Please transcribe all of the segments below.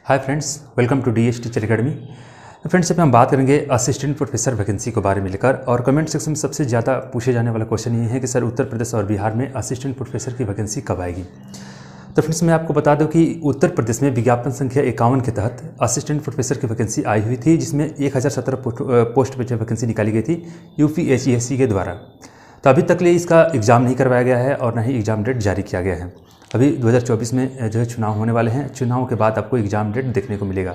Hi friends, welcome to DS teacher academy. Friends, अब हम बात करेंगे असिस्टेंट प्रोफेसर वैकेंसी के बारे में लेकर। और कमेंट सेक्शन में सबसे ज़्यादा पूछे जाने वाला क्वेश्चन ये है कि सर उत्तर प्रदेश और बिहार में असिस्टेंट प्रोफेसर की वैकेंसी कब आएगी। तो फ्रेंड्स, मैं आपको बता दूं कि उत्तर प्रदेश में विज्ञापन संख्या 51 के तहत असिस्टेंट प्रोफेसर की वैकेंसी आई हुई थी, जिसमें 1017 पोस्ट पर वैकेंसी निकाली गई थी यूपीएससी के द्वारा। तो अभी तक लिए इसका एग्ज़ाम नहीं करवाया गया है और न ही एग्ज़ाम डेट जारी किया गया है। अभी 2024 में जो है चुनाव होने वाले हैं, चुनाव के बाद आपको एग्ज़ाम डेट देखने को मिलेगा।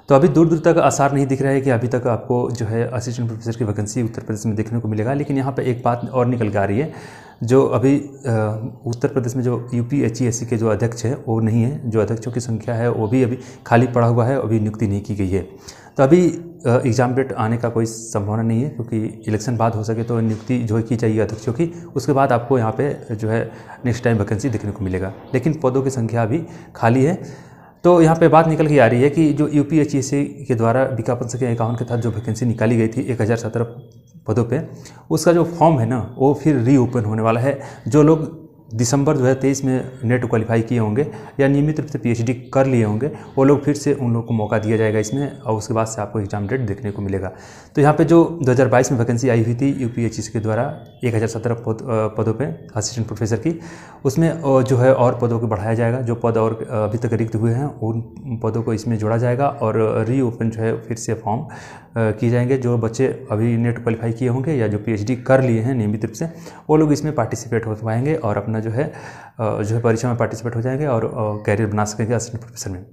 तो अभी दूर दूर तक आसार नहीं दिख रहा है कि अभी तक आपको जो है असिस्टेंट प्रोफेसर की वैकेंसी उत्तर प्रदेश में देखने को मिलेगा। लेकिन यहाँ पे एक बात और निकल के आ रही है, जो अभी उत्तर प्रदेश में जो यूपीएससी के जो अध्यक्ष है वो नहीं है, जो अध्यक्षों की संख्या है वो भी अभी खाली पड़ा हुआ है, अभी नियुक्ति नहीं की गई है। तो अभी एग्ज़ाम डेट आने का कोई संभावना नहीं है, क्योंकि इलेक्शन बाद हो सके तो नियुक्ति जो की चाहिए अध्यक्षों की, उसके बाद आपको यहाँ पे जो है नेक्स्ट टाइम वैकेंसी देखने को मिलेगा। लेकिन पदों की संख्या अभी खाली है। तो यहाँ पे बात निकल के आ रही है कि जो यूपीएससी के द्वारा विज्ञापन संख्या 51 के तहत जो वैकेंसी निकाली गई थी 1017 पदों पे, उसका जो फॉर्म है ना वो फिर रीओपन होने वाला है। जो लोग दिसंबर 2023 में नेट क्वालिफाई किए होंगे या नियमित रूप से पीएचडी कर लिए होंगे, वो लोग फिर से उन लोगों को मौका दिया जाएगा इसमें, और उसके बाद से आपको एग्जाम डेट देखने को मिलेगा। तो यहाँ पे जो 2022 में वैकेंसी आई हुई थी यूपीएससी के द्वारा 1017 पदों पे असिस्टेंट प्रोफेसर की, उसमें जो है और पदों को बढ़ाया जाएगा। जो पद और अभी तक रिक्त हुए हैं उन पदों को इसमें जोड़ा जाएगा और रीओपन जो है फिर से फॉर्म किए जाएंगे। जो बच्चे अभी नेट क्वालिफाई किए होंगे या जो पीएचडी कर लिए हैं नियमित रूप से, वो लोग इसमें पार्टिसिपेट हो पाएंगे और अपना जो है परीक्षा में पार्टिसिपेट हो जाएंगे और कैरियर बना सकेंगे असिस्टेंट प्रोफेसर में।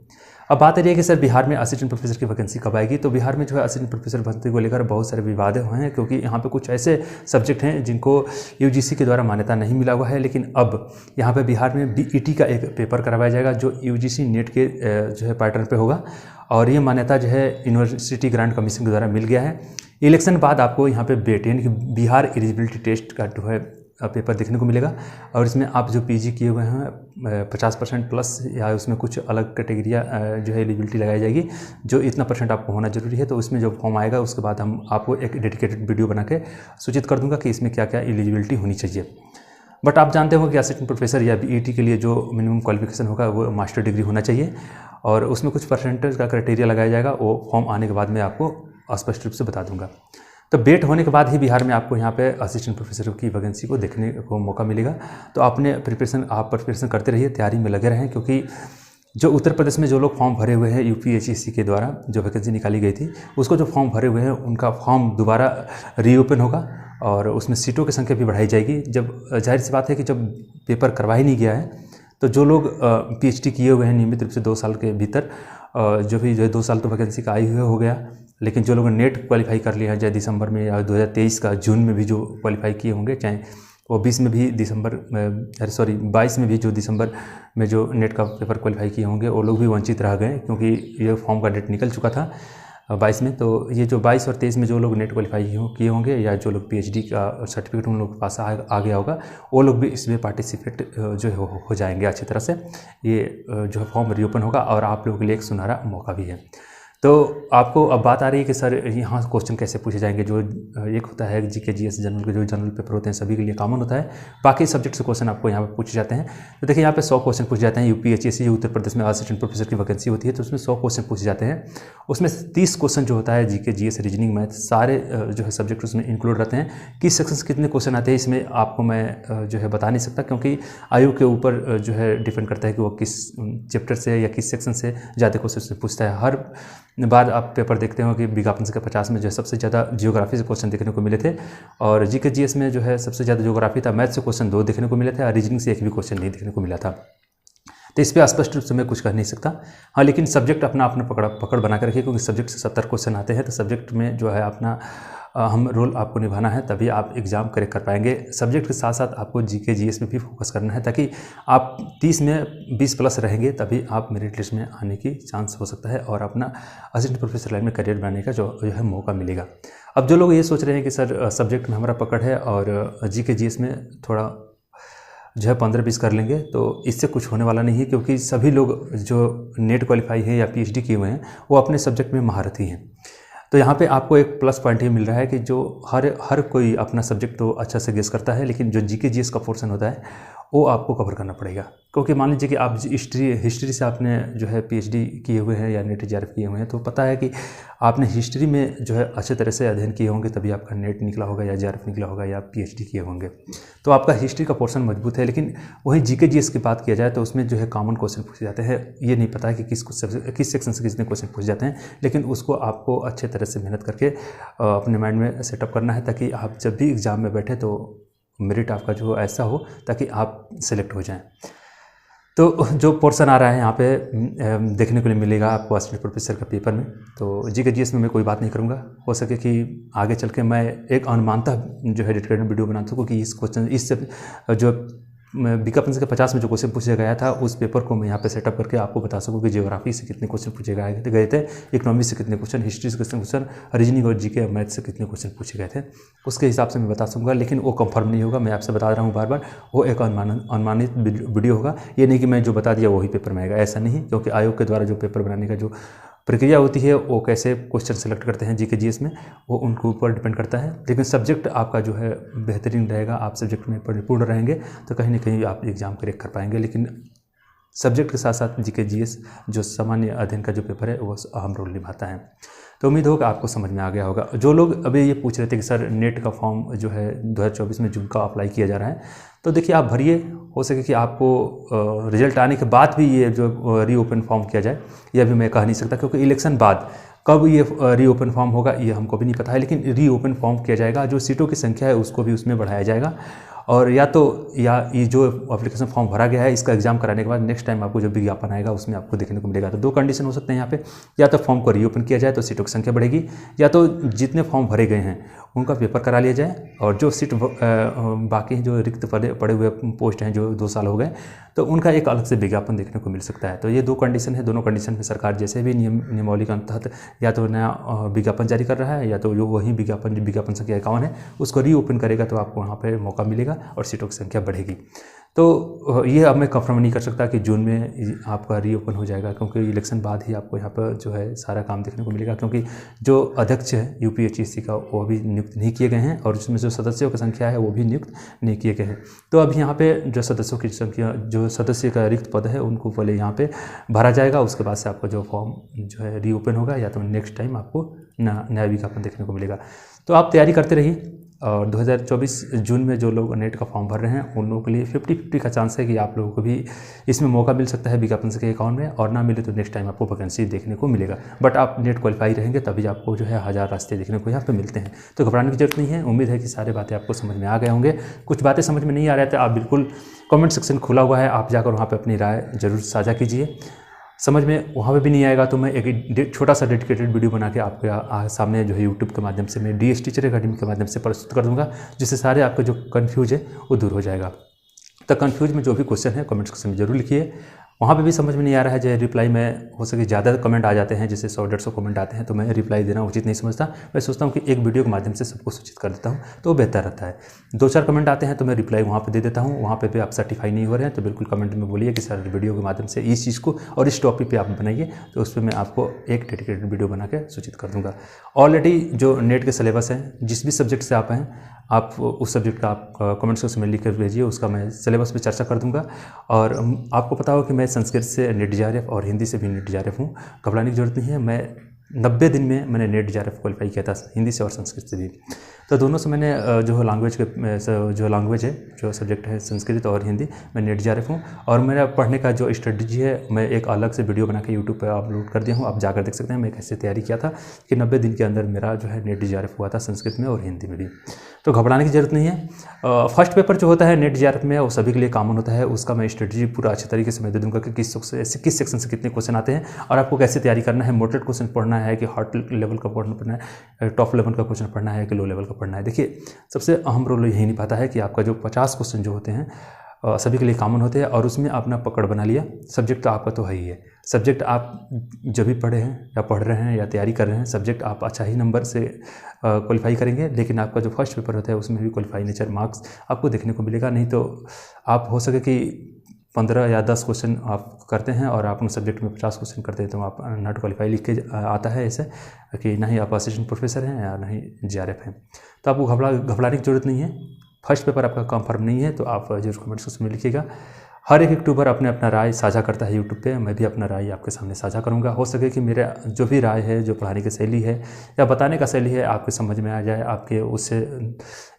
अब बात रही है कि सर बिहार में असिस्टेंट प्रोफेसर की वैकेंसी कब आएगी। तो बिहार में जो है असिस्टेंट प्रोफेसर भर्ती को लेकर बहुत सारे विवाद हुए हैं, क्योंकि यहाँ पे कुछ ऐसे सब्जेक्ट हैं जिनको यूजीसी के द्वारा मान्यता नहीं मिला हुआ है। लेकिन अब यहाँ पे बिहार में बीईटी का एक पेपर करवाया जाएगा जो यूजीसी नेट के जो है पैटर्न पे होगा, और ये मान्यता जो है यूनिवर्सिटी ग्रांट कमीशन के द्वारा मिल गया है। इलेक्शन बाद आपको यहाँ पे बेट यानी कि बिहार एलिजिबिलिटी टेस्ट का जो है पेपर देखने को मिलेगा, और इसमें आप जो पीजी किए हुए हैं 50% प्लस या उसमें कुछ अलग कैटेगरिया जो है एलिजिबिलिटी लगाई जाएगी, जो इतना परसेंट आपको होना जरूरी है। तो उसमें जो फॉर्म आएगा उसके बाद हम आपको एक डेडिकेटेड वीडियो बना के सूचित कर दूंगा कि इसमें क्या क्या एलिजिबिलिटी होनी चाहिए। बट आप जानते हो कि असिस्टेंट प्रोफेसर या बीईटी के लिए जो मिनिमम क्वालिफिकेशन होगा वो मास्टर डिग्री होना चाहिए, और उसमें कुछ परसेंटेज का क्राइटेरिया लगाया जाएगा। वो फॉर्म आने के बाद मैं आपको स्पष्ट रूप से बता दूंगा। तो बेट होने के बाद ही बिहार में आपको यहाँ पे असिस्टेंट प्रोफेसर की वैकेंसी को देखने को मौका मिलेगा। तो आप प्रिपरेशन करते रहिए, तैयारी में लगे रहें, क्योंकि जो उत्तर प्रदेश में जो लोग फॉर्म भरे हुए हैं यूपीएससी के द्वारा जो वैकेंसी निकाली गई थी, उसको जो फॉर्म भरे हुए हैं उनका फॉर्म दोबारा रीओपन होगा और उसमें सीटों की संख्या भी बढ़ाई जाएगी। जब जाहिर सी बात है कि जब पेपर करवा ही नहीं गया है, तो जो लोग पीएचडी किए हुए हैं नियमित रूप से 2 साल के भीतर, जो है 2 साल तो वैकेंसी का आई हुए हो गया। लेकिन जो लोग नेट क्वालिफाई कर लिए हैं, चाहे दिसंबर में या 2023 का जून में भी जो क्वालिफाई किए होंगे, चाहे वो 20 में भी 22 में भी जो दिसंबर में जो नेट का पेपर क्वालिफाई किए होंगे, वो लोग भी वंचित रह गए, क्योंकि ये फॉर्म का डेट निकल चुका था 22 में। तो ये जो 22 और 23 में जो लोग नेट क्वालिफाई किए होंगे या जो लोग पीएचडी का सर्टिफिकेट उन लोग के पास आ गया होगा, वो लोग भी इसमें पार्टिसिपेट जो है हो जाएंगे अच्छी तरह से। ये जो है फॉर्म रीओपन होगा और आप लोगों के लिए एक सुनहरा मौका भी है। तो आपको अब बात आ रही है कि सर यहाँ क्वेश्चन कैसे पूछे जाएंगे। जो एक होता है जीके जीएस जनरल के जो जनरल पेपर होते हैं सभी के लिए कॉमन होता है, बाकी सब्जेक्ट से क्वेश्चन आपको यहाँ पे पूछे जाते हैं। तो देखिए यहाँ पे 100 क्वेश्चन पूछे जाते हैं। यूपीएससी उत्तर प्रदेश में असिस्टेंट प्रोफेसर की वैकेंसी होती है, तो उसमें 100 क्वेश्चन पूछे जाते हैं। उसमें 30 क्वेश्चन जो होता है जीके जीएस रीजनिंग मैथ सारे जो है सब्जेक्ट उसमें इंक्लूड रहते हैं। किस सेक्शन से कितने क्वेश्चन आते हैं इसमें आपको मैं जो है बता नहीं सकता, क्योंकि आयोग के ऊपर जो है डिपेंड करता है कि वो किस चैप्टर से या किस सेक्शन से ज़्यादा क्वेश्चन पूछता है। हर बार आप पेपर देखते हो कि विज्ञापन संख्या 50 में जो है सबसे ज़्यादा जियोग्राफी से क्वेश्चन देखने को मिले थे, और जीके जीएस में जो है सबसे ज़्यादा जियोग्राफी था। मैथ से क्वेश्चन 2 देखने को मिले थे और रीजनिंग से एक भी क्वेश्चन नहीं देखने को मिला था। तो इस पर स्पष्ट रूप से मैं कुछ कह नहीं सकता। हाँ, लेकिन सब्जेक्ट अपना पकड़ बना कर रखिए, क्योंकि सब्जेक्ट से 70 क्वेश्चन आते हैं। तो सब्जेक्ट में जो है अपना हम रोल आपको निभाना है, तभी आप एग्ज़ाम करेक्ट कर पाएंगे। सब्जेक्ट के साथ साथ आपको जीके जीएस में भी फोकस करना है, ताकि आप 30 में 20 प्लस रहेंगे, तभी आप मेरिट लिस्ट में आने की चांस हो सकता है और अपना असिस्टेंट प्रोफेसर लाइन में करियर बनाने का जो है मौका मिलेगा। अब जो लोग ये सोच रहे हैं कि सर सब्जेक्ट में हमारा पकड़ है और जीके जीएस में थोड़ा जो है 15-20 कर लेंगे, तो इससे कुछ होने वाला नहीं है, क्योंकि सभी लोग जो नेट क्वालिफाई है या पीएचडी किए हुए हैं वो अपने सब्जेक्ट में महारथी हैं। तो यहाँ पे आपको एक प्लस पॉइंट ये मिल रहा है कि जो हर कोई अपना सब्जेक्ट तो अच्छा से गेस करता है, लेकिन जो जीके जीएस का पोर्शन होता है वो आपको कवर करना पड़ेगा। क्योंकि मान लीजिए कि आप हिस्ट्री से आपने जो है पीएचडी किए हुए हैं या नेट जेआरएफ किए हुए हैं, तो पता है कि आपने हिस्ट्री में जो है अच्छे तरह से अध्ययन किए होंगे, तभी आपका नेट निकला होगा या जेआरएफ निकला होगा या पीएचडी किए होंगे, तो आपका हिस्ट्री का पोर्शन मजबूत है। लेकिन वहीं जीके जीएस की बात किया जाए तो उसमें जो है कॉमन क्वेश्चन पूछे जाते हैं। ये नहीं पता है कि किस सेक्शन से कितने क्वेश्चन पूछे जाते हैं, लेकिन उसको आपको अच्छे तरह से मेहनत करके अपने माइंड में सेटअप करना है, ताकि आप जब भी एग्ज़ाम में बैठे तो मेरिट आपका जो ऐसा हो ताकि आप सेलेक्ट हो जाएं। तो जो पोर्शन आ रहा है यहाँ पे देखने को मिलेगा आपको असिस्टेंट प्रोफेसर का पेपर में। तो जीके जीएस में मैं कोई बात नहीं करूँगा, हो सके कि आगे चल के मैं एक अनुमानता जो है डेडिकेटेड वीडियो बना सकूँ कि इस क्वेश्चन जो विज्ञापन से 50 में जो क्वेश्चन पूछा गया था उस पेपर को मैं यहाँ पे सेटअप करके आपको बता सकूँ कि ज्योग्राफी से कितने क्वेश्चन पूछे गए थे, इकोनॉमी से कितने क्वेश्चन, हिस्ट्री से कितने क्वेश्चन, रीजनिंग और जीके और मैथ से कितने क्वेश्चन पूछे गए थे, उसके हिसाब से मैं बता सकूँगा। लेकिन वो कंफर्म नहीं होगा, मैं आपसे बता रहा हूँ बार बार, वो एक अनुमानित वीडियो होगा। ये नहीं कि मैं जो बता दिया वही पेपर में आएगा, ऐसा नहीं। क्योंकि आयोग के द्वारा जो पेपर बनाने का जो प्रक्रिया होती है वो कैसे क्वेश्चन सेलेक्ट करते हैं जीके जीएस में, वो उनके ऊपर डिपेंड करता है। लेकिन सब्जेक्ट आपका जो है बेहतरीन रहेगा, आप सब्जेक्ट में परिपूर्ण रहेंगे तो कहीं ना कहीं आप एग्ज़ाम क्रैक कर पाएंगे। लेकिन सब्जेक्ट के साथ साथ जीके जीएस जो सामान्य अध्ययन का जो पेपर है वो अहम रोल निभाता है। तो उम्मीद होगा आपको समझ में आ गया होगा। जो लोग अभी ये पूछ रहे थे कि सर नेट का फॉर्म जो है 2024 में जून का अप्लाई किया जा रहा है, तो देखिए आप भरिए, हो सके कि आपको रिजल्ट आने के बाद भी ये जो रीओपन फॉर्म किया जाए, ये अभी मैं कह नहीं सकता, क्योंकि इलेक्शन बाद कब ये रीओपन फॉर्म होगा ये हमको भी नहीं पता है। लेकिन रीओपन फॉर्म किया जाएगा, जो सीटों की संख्या है उसको भी उसमें बढ़ाया जाएगा। और या ये जो एप्लीकेशन फॉर्म भरा गया है इसका एग्जाम कराने के बाद नेक्स्ट टाइम आपको जो विज्ञापन आएगा उसमें आपको देखने को मिलेगा। तो दो कंडीशन हो सकते हैं यहाँ पे, या तो फॉर्म को रीओपन किया जाए तो सीटों की संख्या बढ़ेगी, या तो जितने फॉर्म भरे गए हैं उनका पेपर करा लिया जाए, और जो सीट बाकी जो रिक्त पड़े हुए पोस्ट हैं जो 2 साल हो गए तो उनका एक अलग से विज्ञापन देखने को मिल सकता है। तो ये 2 कंडीशन है। दोनों कंडीशन में सरकार जैसे भी नियमावली के तहत या तो नया विज्ञापन जारी कर रहा है, या तो जो वही विज्ञापन संख्या 51 है उसको रीओपन करेगा, तो आपको वहाँ पर मौका मिलेगा और सीटों की संख्या बढ़ेगी। तो ये अब मैं कंफर्म नहीं कर सकता कि जून में आपका रीओपन हो जाएगा, क्योंकि इलेक्शन बाद ही आपको यहाँ पर जो है सारा काम देखने को मिलेगा। क्योंकि जो अध्यक्ष है यूपीएचईसी का वो अभी नियुक्त नहीं किए गए हैं, और उसमें जो सदस्यों की संख्या है वो भी नियुक्त नहीं किए गए हैं। तो अब यहाँ पे जो सदस्यों की संख्या, जो सदस्य का रिक्त पद है उनको पहले यहाँ पे भरा जाएगा, उसके बाद से आपका जो फॉर्म जो है रीओपन होगा, या तो नेक्स्ट टाइम आपको नया विज्ञापन देखने को मिलेगा। तो आप तैयारी करते रहिए, और 2024 जून में जो लोग नेट का फॉर्म भर रहे हैं उन लोगों के लिए 50-50 का चांस है कि आप लोगों को भी इसमें मौका मिल सकता है विज्ञापन के अकाउंट में, और ना मिले तो नेक्स्ट टाइम आपको वैकेंसी देखने को मिलेगा। बट आप नेट क्वालिफाई रहेंगे तभी आपको जो है 1000 रास्ते देखने को यहाँ पे मिलते हैं। तो घबराने की जरूरत नहीं है। उम्मीद है कि सारी बातें आपको समझ में आ गए होंगे। कुछ बातें समझ में नहीं आ रहे थे, आप बिल्कुल कमेंट सेक्शन खुला हुआ है, आप जाकर वहाँ पर अपनी राय जरूर साझा कीजिए। समझ में वहाँ पे भी नहीं आएगा तो मैं एक छोटा सा डेडिकेटेड वीडियो बना के आपके सामने जो है यूट्यूब के माध्यम से मैं डीएस टीचर एकेडमी के माध्यम से प्रस्तुत कर दूंगा, जिससे सारे आपका जो कन्फ्यूज है वो दूर हो जाएगा। तो कन्फ्यूज में जो भी क्वेश्चन है कमेंट सेक्शन में जरूर लिखिए। वहाँ पे भी समझ में नहीं आ रहा है जो रिप्लाई में हो सके ज़्यादा कमेंट आ जाते हैं, जैसे 100-150 कमेंट आते हैं, तो मैं रिप्लाई देना उचित नहीं समझता। मैं सोचता हूँ कि एक वीडियो के माध्यम से सबको सूचित कर देता हूँ तो बेहतर रहता है। 2-4 कमेंट आते हैं तो मैं रिप्लाई वहाँ पे दे देता हूँ। वहाँ पे भी आप सर्टिफाई नहीं हो रहे हैं तो बिल्कुल कमेंट में बोलिए कि सर वीडियो के माध्यम से इस चीज़ को और इस टॉपिक पर आप बनाइए, तो उस पर मैं आपको एक डेडिकेटेड वीडियो बना के सूचित कर दूँगा। ऑलरेडी जो नेट के सिलेबस हैं, जिस भी सब्जेक्ट से आप हैं, आप उस सब्जेक्ट का आप कमेंट सेक्शन में लिख कर भेजिए, उसका मैं सिलेबस पे चर्चा कर दूंगा। और आपको पता हो कि मैं संस्कृत से नेट जेआरएफ और हिंदी से भी नेट जेआरएफ हूँ, घबराने की जरूरत नहीं है। मैं 90 दिन में मैंने नेट जेआरएफ क्वालिफाई किया था, हिंदी से और संस्कृत से भी। तो दोनों से मैंने जो लैंग्वेज है, जो सब्जेक्ट है संस्कृत और हिंदी, मैं नेट जेआरएफ हूँ। और मेरा पढ़ने का जो स्ट्रेटजी है मैं एक अलग से वीडियो बना के यूट्यूब पर अपलोड कर दिया हूँ, आप जाकर देख सकते हैं मैं कैसे तैयारी किया था कि 90 दिन के अंदर मेरा जो है नेट जेआरएफ हुआ था संस्कृत में और हिंदी में भी। तो घबराने की जरूरत नहीं है। फर्स्ट पेपर जो होता है नेट जेआरएफ में वो सभी के लिए कॉमन होता है, उसका मैं स्ट्रेटजी पूरा अच्छे तरीके से मैं दे दूँगा कि किस सेक्शन से कितने क्वेश्चन आते हैं और आपको कैसे तैयारी करना है। मॉडरेट क्वेश्चन पढ़ना है कि हार्ड लेवल का पढ़ना है, टॉप लेवल का क्वेश्चन पढ़ना है कि लो लेवल का पढ़ना है। देखिए सबसे अहम रोल यही निभाता है कि आपका जो 50 क्वेश्चन जो होते हैं सभी के लिए कॉमन होते हैं, और उसमें आपने पकड़ बना लिया। सब्जेक्ट तो आपका तो है ही है, सब्जेक्ट आप जब भी पढ़े हैं या पढ़ रहे हैं या तैयारी कर रहे हैं, सब्जेक्ट आप अच्छा ही नंबर से क्वालिफाई करेंगे। लेकिन आपका जो फर्स्ट पेपर होता है उसमें भी क्वालिफाई नेचर मार्क्स आपको देखने को मिलेगा। नहीं तो आप हो सके कि 15 या 10 क्वेश्चन आप करते हैं और आप उन सब्जेक्ट में 50 क्वेश्चन करते हैं तो आप नॉट क्वालिफाई लिख के आता है ऐसे कि ना ही आप असिस्टेंट प्रोफेसर हैं या ना ही जेआरएफ हैं। तो आपको घबराने की जरूरत नहीं है। फर्स्ट पेपर आपका कंफर्म नहीं है तो आप जरूर कमेंट सेक्शन में लिखिएगा। हर एक यूट्यूबर अपने अपना राय साझा करता है यूट्यूब पे, मैं भी अपना राय आपके सामने साझा करूंगा। हो सके कि मेरा जो भी राय है, जो पढ़ाने की शैली है या बताने का शैली है आपके समझ में आ जाए, आपके उससे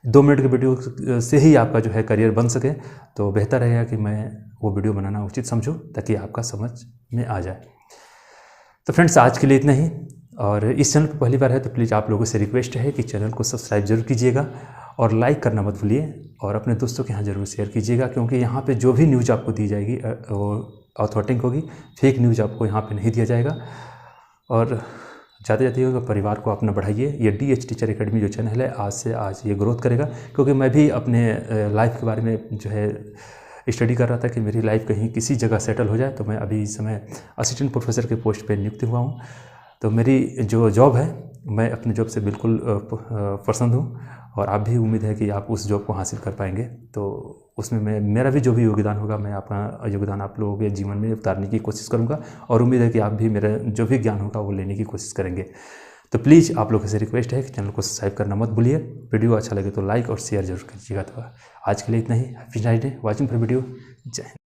2 मिनट के वीडियो से ही आपका जो है करियर बन सके, तो बेहतर रहेगा कि मैं वो वीडियो बनाना उचित समझूँ ताकि आपका समझ में आ जाए। तो फ्रेंड्स आज के लिए इतना ही, और इस चैनल पर पहली बार है तो प्लीज़ आप लोगों से रिक्वेस्ट है कि चैनल को सब्सक्राइब जरूर कीजिएगा और लाइक करना मत भूलिए, और अपने दोस्तों के यहाँ ज़रूर शेयर कीजिएगा, क्योंकि यहाँ पे जो भी न्यूज़ आपको दी जाएगी वो ऑथेंटिक होगी, फेक न्यूज़ आपको यहाँ पे नहीं दिया जाएगा। और जाते जाते होगा परिवार को अपना बढ़ाइए। ये DH टीचर एकेडमी जो चैनल है आज से आज ये ग्रोथ करेगा, क्योंकि मैं भी अपने लाइफ के बारे में जो है स्टडी कर रहा था कि मेरी लाइफ कहीं किसी जगह सेटल हो जाए। तो मैं अभी इस समय असिस्टेंट प्रोफेसर के पोस्ट पे नियुक्त हुआ हूँ। तो मेरी जो जॉब है, मैं अपने जॉब से बिल्कुल पसंद हूँ, और आप भी उम्मीद है कि आप उस जॉब को हासिल कर पाएंगे। तो उसमें मेरा भी जो भी योगदान होगा, मैं अपना योगदान आप लोगों के जीवन में उतारने की कोशिश करूँगा, और उम्मीद है कि आप भी मेरा जो भी ज्ञान होगा वो लेने की कोशिश करेंगे। तो प्लीज़ आप लोगों से रिक्वेस्ट है कि चैनल को सब्सक्राइब करना मत भूलिए। वीडियो अच्छा लगे तो लाइक और शेयर जरूर कीजिएगा। तो आज के लिए इतना ही। Happy night day, watching for video. जय हिंद।